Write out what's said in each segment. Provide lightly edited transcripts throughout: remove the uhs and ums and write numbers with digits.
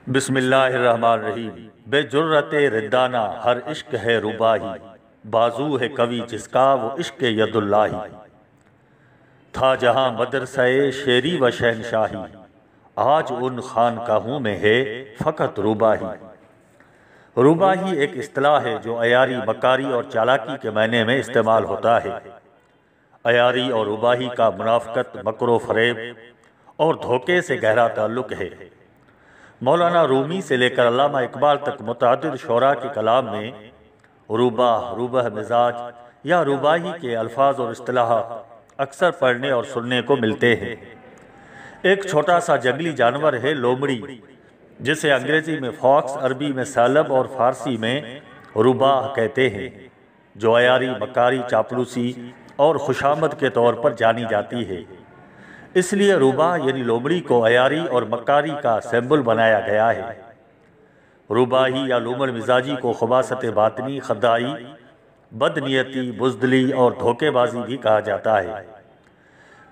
बिस्मिल्लाहिर्रहमानिर्रहीम। बेजुर्रते रिद्दाना हर इश्क है रुबाही, बाजू है कवि जिसका वो इश्क यदुल्लाही। था जहाँ मदरसाए शेरी व शहनशाही, आज उन खानकाहों में है फ़कत रुबाही। रुबाही एक इस्तिलाह है जो अयारी, मकारी और चालाकी के मायने में इस्तेमाल होता है। अयारी और रुबाही का मुनाफ़कत, मकरो फ़रेब और धोखे से गहरा ताल्लुक़ है। मौलाना रूमी से लेकर अल्लामा इकबाल तक मुतअद्दिद शोरा के कलाम में रुबाह, रुबह मिजाज या रुबाही के अल्फाज और इस्तिलाहात अक्सर पढ़ने और सुनने को मिलते हैं। एक छोटा सा जंगली जानवर है लोमड़ी, जिसे अंग्रेजी में फॉक्स, अरबी में सालब और फारसी में रुबाह कहते हैं, जो अयारी, मकारी, चापलूसी और खुशामद के तौर पर जानी जाती है। इसलिए रुबाह यानी लोमड़ी को अयारी और मकारी का सिंबल बनाया गया है। रुबाही या लूमड़ मिजाजी को खुबासत बातनी, खदाई, बदनीयती, बुज़दिली और धोखेबाजी भी कहा जाता है।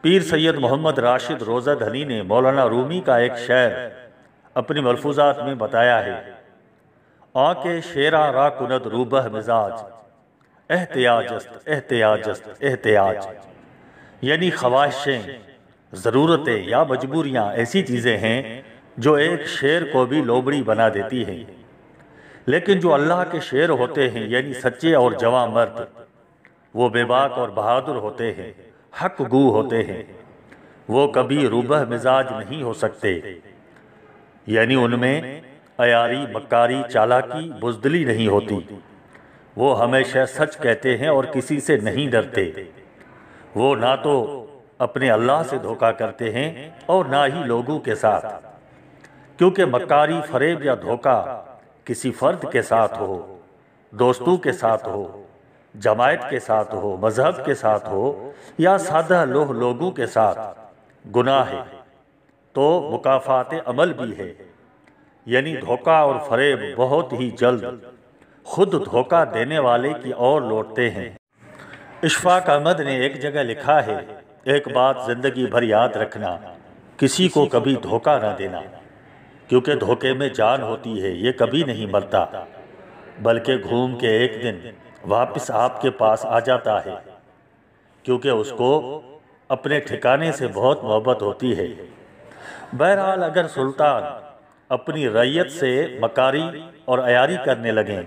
पीर सैयद मोहम्मद राशिद रोज़ा धनी ने मौलाना रूमी का एक शेर अपनी मलफूजात में बताया है। आके शेरा रा कुनद रूबह मिजाज, एहतियाजस्त एहतियाजस्त एहतियाज, यानी ख्वाहिशें, ज़रूरतें या मजबूरियाँ ऐसी चीज़ें हैं जो एक शेर को भी लोमड़ी बना देती हैं। लेकिन जो अल्लाह के शेर होते हैं, यानी सच्चे और जवां मर्द, वो बेबाक और बहादुर होते हैं, हक गू होते हैं। वो कभी रुबह मिजाज नहीं हो सकते, यानी उनमें अयारी, मकारी, चालाकी, बुज़दिली नहीं होती। वो हमेशा सच कहते हैं और किसी से नहीं डरते। वो ना तो अपने अल्लाह से धोखा करते हैं और ना ही लोगों के साथ, क्योंकि मकारी, फरेब या धोखा किसी फ़र्द के साथ हो, दोस्तों के साथ हो, जमायत के साथ हो, मजहब के साथ हो या सादा लोगों के साथ गुनाह है, तो मुकाफ़ात अमल भी है। यानी धोखा और फरेब बहुत ही जल्द खुद धोखा देने वाले की ओर लौटते हैं। इशफाक अहमद ने एक जगह लिखा है, एक बात ज़िंदगी भर याद रखना, किसी को कभी धोखा ना देना, क्योंकि धोखे में जान होती है, ये कभी नहीं मरता, बल्कि घूम के एक दिन वापस आपके पास आ जाता है, क्योंकि उसको अपने ठिकाने से बहुत मोहब्बत होती है। बहरहाल, अगर सुल्तान अपनी रैयत से मकारी और अयारी करने लगें,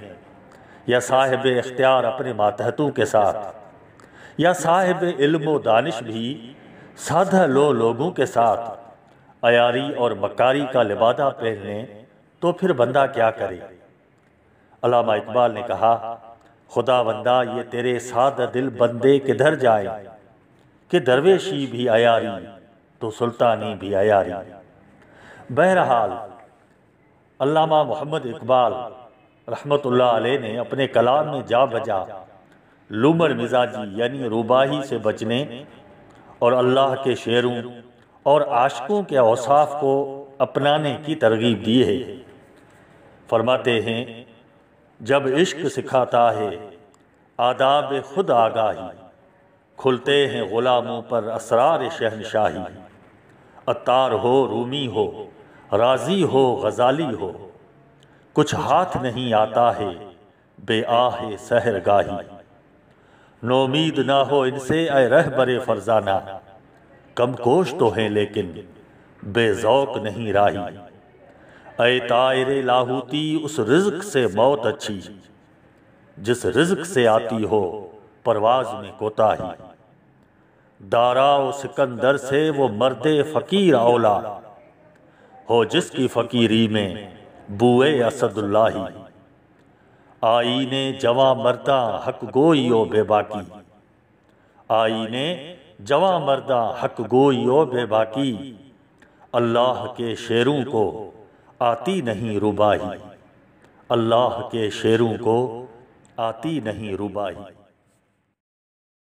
या साहिब इख्तियार अपने मातहतों के साथ, या साहिब इल्म व दानिश भी साधा लोगों के साथ अयारी और मकारी का लिबादा पहने, तो फिर बंदा क्या करे। अल्लामा इकबाल ने कहा, खुदा बंदा ये तेरे सादा दिल बंदे किधर जाए, कि दरवेशी भी अयारी तो सुल्तानी भी अयारी। बहरहाल, अल्लामा मोहम्मद इकबाल रहमतुल्लाह अलैह ने अपने कलाम में जा बजा लूमड़ मिजाजी यानी रुबाही से बचने और अल्लाह के शेरों और आशिकों के औसाफ को अपनाने की तरगीब दी है। फरमाते हैं, जब इश्क सिखाता है आदाब खुद आगाही, खुलते हैं गुलामों पर असरार शहनशाही। अत्तार हो, रूमी हो, राजी हो, गजाली हो, कुछ हाथ नहीं आता है बेआहे सहरगाही। नोमीद ना हो इनसे ऐ रहबरे फरजाना, कम कोश तो हैं लेकिन बेज़ौक नहीं राही। ऐ तायरे लाहूती उस रिज़्क से मौत अच्छी, जिस रिज़्क से आती हो परवाज में कोताही। दाराओ सिकंदर से वो मर्दे फ़कीर औला, हो जिसकी फ़कीरी में बुए असदुल्लाही। आईने जवां मर्दा हक गोइयो बेबाकी, आईने जवां मर्दा हक गोइयो बेबाकी। अल्लाह के शेरों को आती नहीं रुबाही, अल्लाह के शेरों को आती नहीं रुबाही।